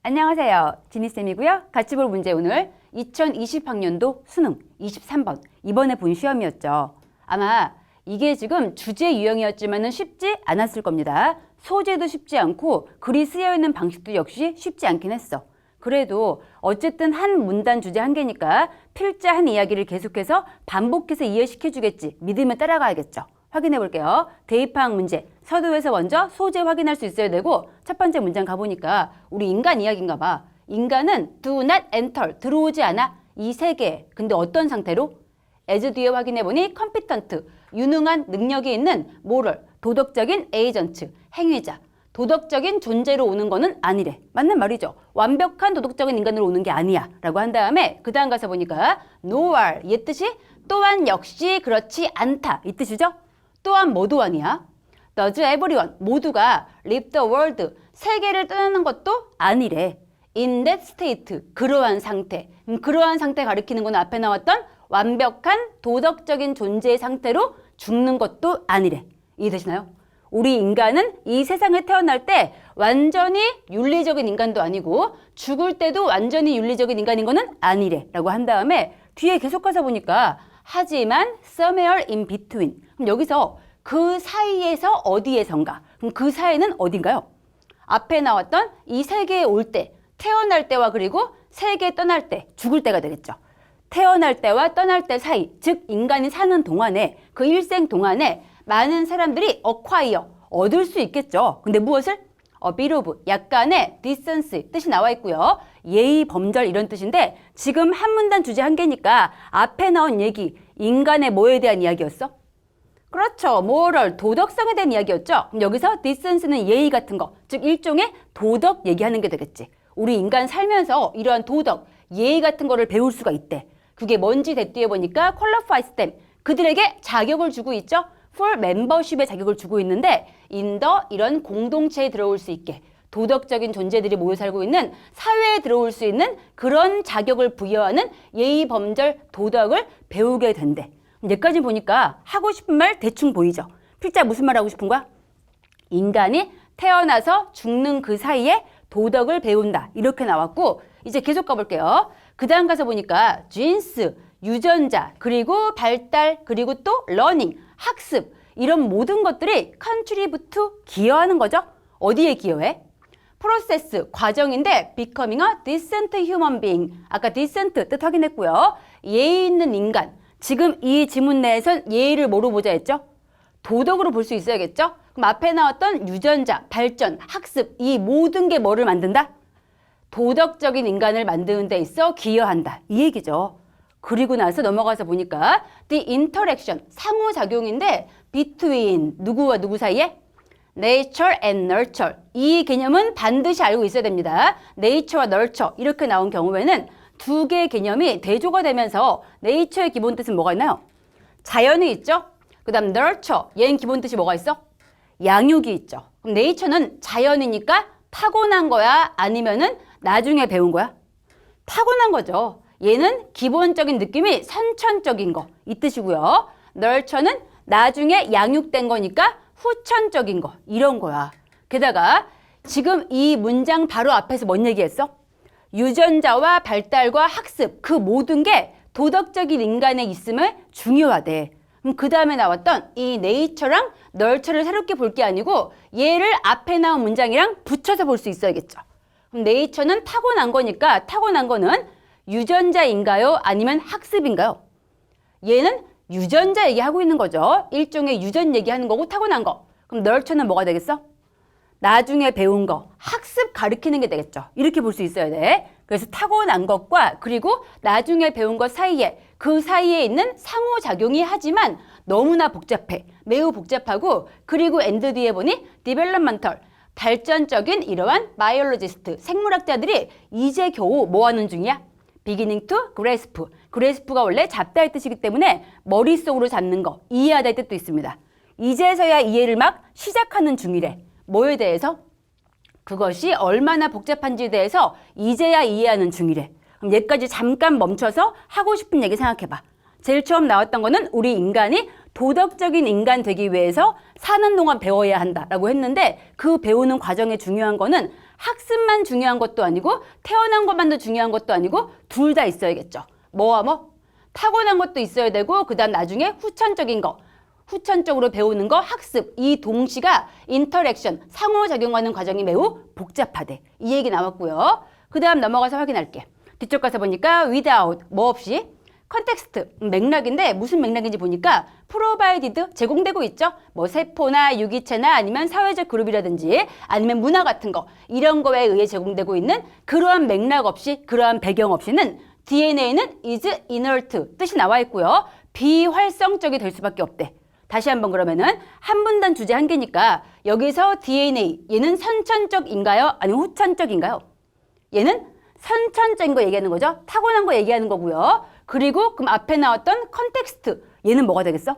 안녕하세요. 지니쌤이고요. 같이 볼 문제 오늘 2020학년도 수능 23번 이번에 본 시험이었죠. 아마 이게 지금 주제 유형이었지만 쉽지 않았을 겁니다. 소재도 쉽지 않고 글이 쓰여있는 방식도 역시 쉽지 않긴 했어. 그래도 어쨌든 한 문단 주제 한 개니까 필자 한 이야기를 계속해서 반복해서 이해시켜주겠지. 믿으면 따라가야겠죠. 확인해 볼게요. 대입학 문제. 서두에서 먼저 소재 확인할 수 있어야 되고 첫 번째 문장 가보니까 우리 인간 이야기인가 봐. 인간은 do not enter, 들어오지 않아. 이 세 개. 근데 어떤 상태로? as 뒤에 확인해 보니 competent, 유능한 능력이 있는 moral, 도덕적인 agent, 행위자. 도덕적인 존재로 오는 거는 아니래. 맞는 말이죠. 완벽한 도덕적인 인간으로 오는 게 아니야. 라고 한 다음에 그 다음 가서 보니까 nor, 이 뜻이 또한 역시 그렇지 않다. 이 뜻이죠. 또한 모두 아니야. Does everyone, 모두가 leave the world, 세계를 떠나는 것도 아니래. In that state, 그러한 상태. 그러한 상태 가리키는 건 앞에 나왔던 완벽한 도덕적인 존재의 상태로 죽는 것도 아니래. 이해되시나요? 우리 인간은 이 세상에 태어날 때 완전히 윤리적인 인간도 아니고 죽을 때도 완전히 윤리적인 인간인 거는 아니래. 라고 한 다음에 뒤에 계속 가서 보니까 하지만 somewhere in between. 그럼 여기서 그 사이에서 어디에선가. 그럼 그 사이는 어딘가요? 앞에 나왔던 이 세계에 올 때, 태어날 때와 그리고 세계에 떠날 때, 죽을 때가 되겠죠. 태어날 때와 떠날 때 사이, 즉 인간이 사는 동안에, 그 일생 동안에 많은 사람들이 acquire, 얻을 수 있겠죠. 근데 무엇을? a bit of, 약간의 distance, 뜻이 나와 있고요. 예의, 범절 이런 뜻인데 지금 한 문단 주제 한 개니까 앞에 나온 얘기, 인간의 뭐에 대한 이야기였어? 그렇죠. moral, 도덕성에 대한 이야기였죠. 그럼 여기서 distance는 예의 같은 거, 즉 일종의 도덕 얘기하는 게 되겠지. 우리 인간 살면서 이러한 도덕, 예의 같은 거를 배울 수가 있대. 그게 뭔지 대뒤에 보니까 qualifies them, 그들에게 자격을 주고 있죠. for membership의 자격을 주고 있는데 in the, 이런 공동체에 들어올 수 있게 도덕적인 존재들이 모여 살고 있는 사회에 들어올 수 있는 그런 자격을 부여하는 예의, 범절, 도덕을 배우게 된대. 여기까지 보니까 하고 싶은 말 대충 보이죠? 필자 무슨 말 하고 싶은 거야? 인간이 태어나서 죽는 그 사이에 도덕을 배운다. 이렇게 나왔고 이제 계속 가볼게요. 그 다음 가서 보니까 genes, 유전자, 그리고 발달, 그리고 또 learning, 학습 이런 모든 것들이 contribute, 기여하는 거죠. 어디에 기여해? 프로세스, 과정인데 becoming a decent human being. 아까 decent 뜻 확인했고요. 예의 있는 인간. 지금 이 지문 내에선 예의를 뭐로 보자 했죠? 도덕으로 볼 수 있어야겠죠? 그럼 앞에 나왔던 유전자, 발전, 학습 이 모든 게 뭐를 만든다? 도덕적인 인간을 만드는 데 있어 기여한다. 이 얘기죠. 그리고 나서 넘어가서 보니까 the interaction, 상호작용인데 between, 누구와 누구 사이에? nature and nurture. 이 개념은 반드시 알고 있어야 됩니다. nature와 nurture 이렇게 나온 경우에는 두 개의 개념이 대조가 되면서 nature의 기본 뜻은 뭐가 있나요? 자연이 있죠? 그 다음 nurture, 얘는 기본 뜻이 뭐가 있어? 양육이 있죠. 그럼 nature는 자연이니까 타고난 거야? 아니면은 나중에 배운 거야? 타고난 거죠. 얘는 기본적인 느낌이 선천적인 거, 이 뜻이고요. nurture는 나중에 양육된 거니까 후천적인 거, 이런 거야. 게다가 지금 이 문장 바로 앞에서 뭔 얘기했어? 유전자와 발달과 학습, 그 모든 게 도덕적인 인간에 있음을 중요하대. 그럼 그 다음에 나왔던 이 네이처랑 널처를 새롭게 볼 게 아니고 얘를 앞에 나온 문장이랑 붙여서 볼 수 있어야겠죠. 그럼 네이처는 타고난 거니까 타고난 거는 유전자인가요? 아니면 학습인가요? 얘는 유전자 얘기하고 있는 거죠. 일종의 유전 얘기하는 거고 타고난 거. 그럼 널처는 뭐가 되겠어? 나중에 배운 거, 학습 가르치는 게 되겠죠. 이렇게 볼 수 있어야 돼. 그래서 타고난 것과 그리고 나중에 배운 것 사이에 그 사이에 있는 상호작용이 하지만 너무나 복잡해. 매우 복잡하고 그리고 엔드 뒤에 보니 developmental, 발전적인 이러한 바이올로지스트, 생물학자들이 이제 겨우 뭐 하는 중이야? beginning to grasp. grasp가 원래 잡다의 뜻이기 때문에 머릿속으로 잡는 거, 이해하다의 뜻도 있습니다. 이제서야 이해를 막 시작하는 중이래. 뭐에 대해서? 그것이 얼마나 복잡한지에 대해서 이제야 이해하는 중이래. 그럼 얘까지 잠깐 멈춰서 하고 싶은 얘기 생각해봐. 제일 처음 나왔던 거는 우리 인간이 도덕적인 인간 되기 위해서 사는 동안 배워야 한다라고 했는데 그 배우는 과정에 중요한 거는 학습만 중요한 것도 아니고 태어난 것만도 중요한 것도 아니고 둘 다 있어야겠죠. 뭐와 뭐? 타고난 것도 있어야 되고 그다음 나중에 후천적인 거. 후천적으로 배우는 거, 학습, 이 동시가 인터랙션, 상호작용하는 과정이 매우 복잡하대. 이 얘기 나왔고요. 그 다음 넘어가서 확인할게. 뒤쪽 가서 보니까 without, 뭐 없이, 컨텍스트, 맥락인데 무슨 맥락인지 보니까 provided, 제공되고 있죠. 뭐 세포나 유기체나 아니면 사회적 그룹이라든지 아니면 문화 같은 거, 이런 거에 의해 제공되고 있는 그러한 맥락 없이, 그러한 배경 없이는 DNA는 is inert, 뜻이 나와 있고요. 비활성적이 될 수밖에 없대. 다시 한번 그러면은 한 분단 주제 한 개니까 여기서 DNA, 얘는 선천적인가요? 아니면 후천적인가요? 얘는 선천적인 거 얘기하는 거죠. 타고난 거 얘기하는 거고요. 그리고 그럼 앞에 나왔던 컨텍스트, 얘는 뭐가 되겠어?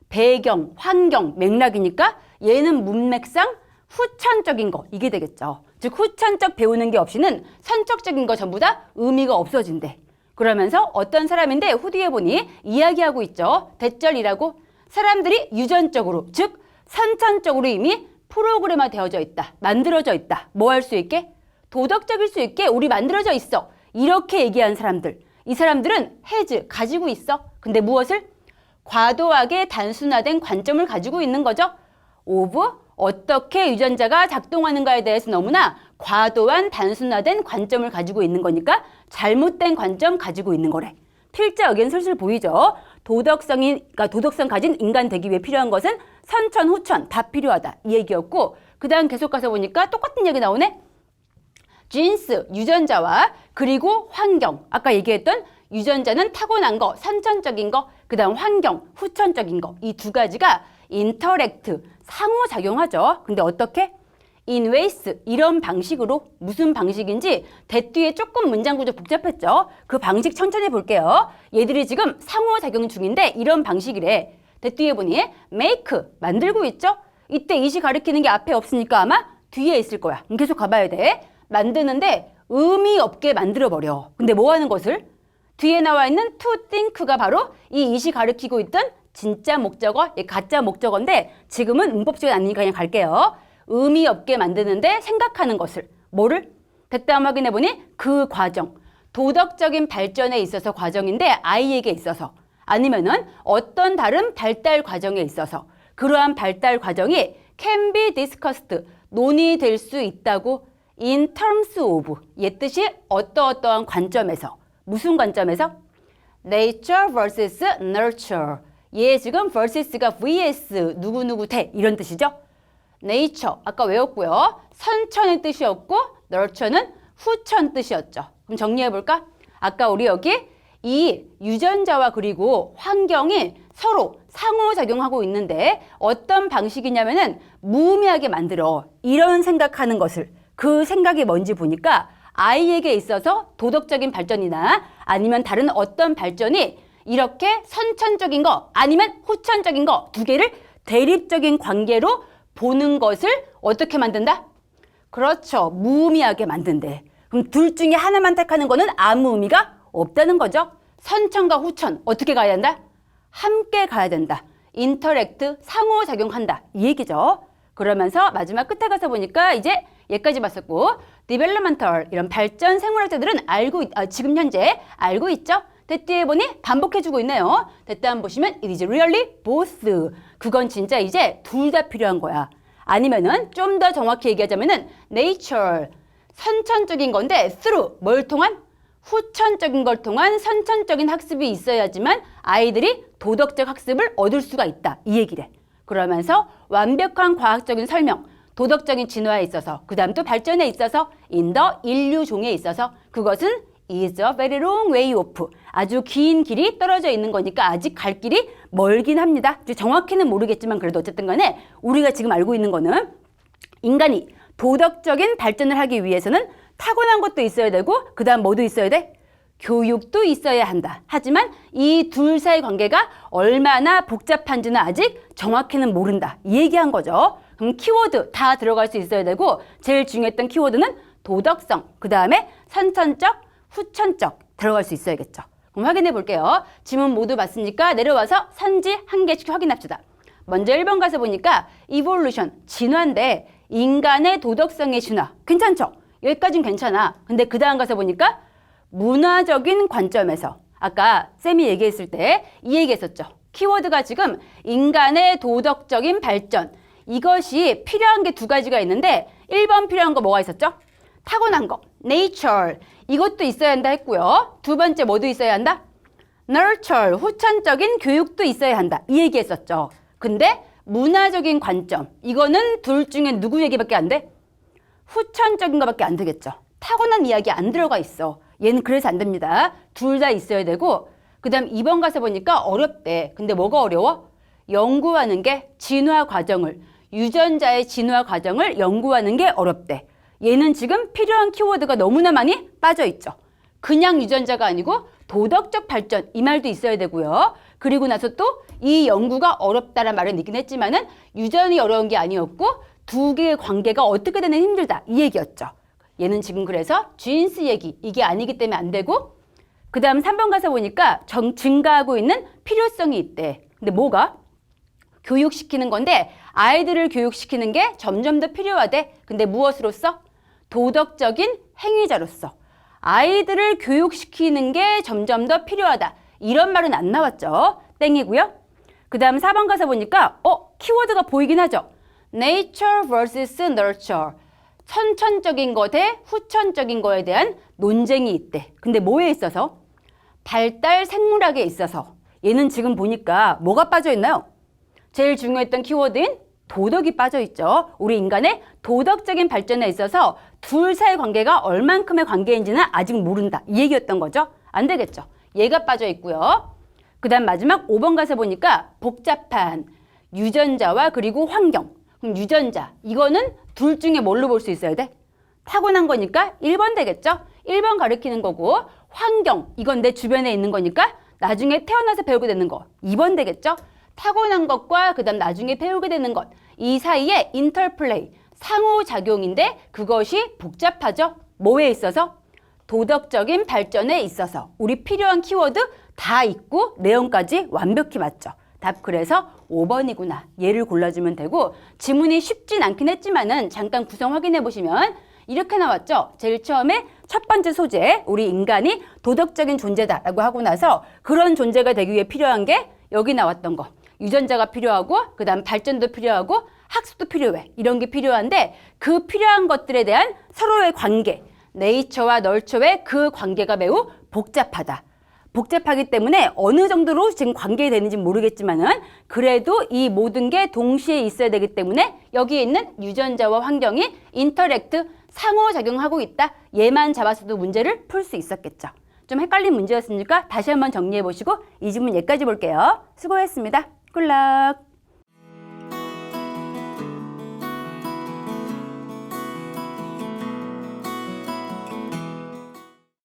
배경, 환경, 맥락이니까 얘는 문맥상 후천적인 거, 이게 되겠죠. 즉 후천적 배우는 게 없이는 선천적인 거 전부 다 의미가 없어진대. 그러면서 어떤 사람인데 후디에 보니 이야기하고 있죠. 대절이라고. 사람들이 유전적으로, 즉 선천적으로 이미 프로그램화 되어져 있다. 만들어져 있다. 뭐 할 수 있게? 도덕적일 수 있게 우리 만들어져 있어. 이렇게 얘기한 사람들. 이 사람들은 has, 가지고 있어. 근데 무엇을? 과도하게 단순화된 관점을 가지고 있는 거죠. of, 어떻게 유전자가 작동하는가에 대해서 너무나 과도한 단순화된 관점을 가지고 있는 거니까 잘못된 관점 가지고 있는 거래. 필자 의견 슬슬 보이죠? 그러니까 도덕성 가진 인간 되기 위해 필요한 것은 선천, 후천 다 필요하다. 이 얘기였고 그 다음 계속 가서 보니까 똑같은 얘기 나오네. 지인스, 유전자와 그리고 환경. 아까 얘기했던 유전자는 타고난 거, 선천적인 거, 그 다음 환경, 후천적인 거. 이 두 가지가 인터랙트, 상호작용하죠. 근데 어떻게? in ways, 이런 방식으로. 무슨 방식인지 대뒤에 조금 문장 구조 복잡했죠. 그 방식 천천히 볼게요. 얘들이 지금 상호작용 중인데 이런 방식이래. 대뒤에 보니 make, 만들고 있죠. 이때 이시 가리키는 게 앞에 없으니까 아마 뒤에 있을 거야. 계속 가봐야 돼. 만드는데 의미 없게 만들어버려. 근데 뭐 하는 것을? 뒤에 나와 있는 to think가 바로 이 이시 가리키고 있던 진짜 목적어, 가짜 목적어인데 지금은 문법적이 아니니까 그냥 갈게요. 의미 없게 만드는데 생각하는 것을. 뭐를? 대담 확인해보니 그 과정. 도덕적인 발전에 있어서 과정인데 아이에게 있어서. 아니면은 어떤 다른 발달 과정에 있어서. 그러한 발달 과정이 can be discussed, 논의될 수 있다고 in terms of, 얘 뜻이 어떠어떠한 관점에서. 무슨 관점에서? nature vs nurture. 얘 지금 versus가 vs 누구누구 대 이런 뜻이죠. nature 아까 외웠고요. 선천의 뜻이었고 nurture는 후천 뜻이었죠. 그럼 정리해볼까? 아까 우리 여기 이 유전자와 그리고 환경이 서로 상호작용하고 있는데 어떤 방식이냐면은 무의미하게 만들어. 이런 생각하는 것을. 그 생각이 뭔지 보니까 아이에게 있어서 도덕적인 발전이나 아니면 다른 어떤 발전이 이렇게 선천적인 거 아니면 후천적인 거 두 개를 대립적인 관계로 보는 것을 어떻게 만든다? 그렇죠. 무의미하게 만든대. 그럼 둘 중에 하나만 택하는 거는 아무 의미가 없다는 거죠. 선천과 후천 어떻게 가야 한다? 함께 가야 된다. 인터랙트, 상호작용한다. 이 얘기죠. 그러면서 마지막 끝에 가서 보니까 이제 얘까지 봤었고 developmental 이런 발전 생물학자들은 지금 현재 알고 있죠. 대뒤에 보니 반복해주고 있네요. 대따 한번 보시면 it is really both. 그건 진짜 이제 둘 다 필요한 거야. 아니면은 좀 더 정확히 얘기하자면은 nature, 선천적인 건데 through, 뭘 통한? 후천적인 걸 통한 선천적인 학습이 있어야지만 아이들이 도덕적 학습을 얻을 수가 있다. 이 얘기래. 그러면서 완벽한 과학적인 설명, 도덕적인 진화에 있어서 그 다음 또 발전에 있어서 in the 인류종에 있어서 그것은 is a very long way off. 아주 긴 길이 떨어져 있는 거니까 아직 갈 길이 멀긴 합니다. 정확히는 모르겠지만 그래도 어쨌든 간에 우리가 지금 알고 있는 거는 인간이 도덕적인 발전을 하기 위해서는 타고난 것도 있어야 되고 그 다음 뭐도 있어야 돼? 교육도 있어야 한다. 하지만 이 둘 사이 관계가 얼마나 복잡한지는 아직 정확히는 모른다. 이 얘기한 거죠. 그럼 키워드 다 들어갈 수 있어야 되고 제일 중요했던 키워드는 도덕성, 그 다음에 선천적, 후천적 들어갈 수 있어야겠죠. 그럼 확인해 볼게요. 지문 모두 봤으니까 내려와서 선지 한 개씩 확인합시다. 먼저 1번 가서 보니까 evolution, 진화인데 인간의 도덕성의 진화. 괜찮죠? 여기까진 괜찮아. 근데 그 다음 가서 보니까 문화적인 관점에서 아까 쌤이 얘기했을 때 이 얘기했었죠. 키워드가 지금 인간의 도덕적인 발전 이것이 필요한 게 두 가지가 있는데 1번 필요한 거 뭐가 있었죠? 타고난 거, nature 이것도 있어야 한다 했고요. 두 번째 뭐도 있어야 한다? nurture, 후천적인 교육도 있어야 한다. 이 얘기했었죠. 근데 문화적인 관점 이거는 둘 중에 누구 얘기밖에 안 돼? 후천적인 거밖에 안 되겠죠. 타고난 이야기 안 들어가 있어. 얘는 그래서 안 됩니다. 둘 다 있어야 되고 그 다음 2번 가서 보니까 어렵대. 근데 뭐가 어려워? 연구하는 게 진화 과정을 유전자의 진화 과정을 연구하는 게 어렵대. 얘는 지금 필요한 키워드가 너무나 많이 빠져있죠. 그냥 유전자가 아니고 도덕적 발전 이 말도 있어야 되고요. 그리고 나서 또 이 연구가 어렵다란 말은 있긴 했지만은 유전이 어려운 게 아니었고 두 개의 관계가 어떻게 되는 힘들다 이 얘기였죠. 얘는 지금 그래서 주인스 얘기 이게 아니기 때문에 안 되고 그 다음 3번 가서 보니까 증가하고 있는 필요성이 있대. 근데 뭐가? 교육시키는 건데 아이들을 교육시키는 게 점점 더 필요하대. 근데 무엇으로써? 도덕적인 행위자로서. 아이들을 교육시키는 게 점점 더 필요하다. 이런 말은 안 나왔죠. 땡이고요. 그 다음 4번 가서 보니까 키워드가 보이긴 하죠. nature vs nurture. 선천적인 것 대 후천적인 거에 대한 논쟁이 있대. 근데 뭐에 있어서? 발달 생물학에 있어서. 얘는 지금 보니까 뭐가 빠져 있나요? 제일 중요했던 키워드인 도덕이 빠져 있죠. 우리 인간의 도덕적인 발전에 있어서 둘 사이의 관계가 얼만큼의 관계인지는 아직 모른다. 이 얘기였던 거죠. 안 되겠죠. 얘가 빠져 있고요. 그 다음 마지막 5번 가서 보니까 복잡한 유전자와 그리고 환경. 그럼 유전자 이거는 둘 중에 뭘로 볼 수 있어야 돼? 타고난 거니까 1번 되겠죠? 1번 가리키는 거고 환경 이건 내 주변에 있는 거니까 나중에 태어나서 배우게 되는 거 2번 되겠죠? 타고난 것과 그 다음 나중에 배우게 되는 것 이 사이에 인터플레이 상호작용인데 그것이 복잡하죠? 뭐에 있어서? 도덕적인 발전에 있어서 우리 필요한 키워드 다 있고 내용까지 완벽히 맞죠? 답 그래서 5번이구나. 얘를 골라주면 되고 지문이 쉽진 않긴 했지만은 잠깐 구성 확인해 보시면 이렇게 나왔죠. 제일 처음에 첫 번째 소재 우리 인간이 도덕적인 존재다라고 하고 나서 그런 존재가 되기 위해 필요한 게 여기 나왔던 거. 유전자가 필요하고 그 다음 발전도 필요하고 학습도 필요해. 이런 게 필요한데 그 필요한 것들에 대한 서로의 관계 네이처와 널처의 그 관계가 매우 복잡하다. 복잡하기 때문에 어느 정도로 지금 관계되는지 모르겠지만은 그래도 이 모든 게 동시에 있어야 되기 때문에 여기에 있는 유전자와 환경이 인터랙트 상호작용하고 있다. 얘만 잡았어도 문제를 풀 수 있었겠죠. 좀 헷갈린 문제였으니까 다시 한번 정리해 보시고 이 지문 여기까지 볼게요. 수고했습니다. 굿락.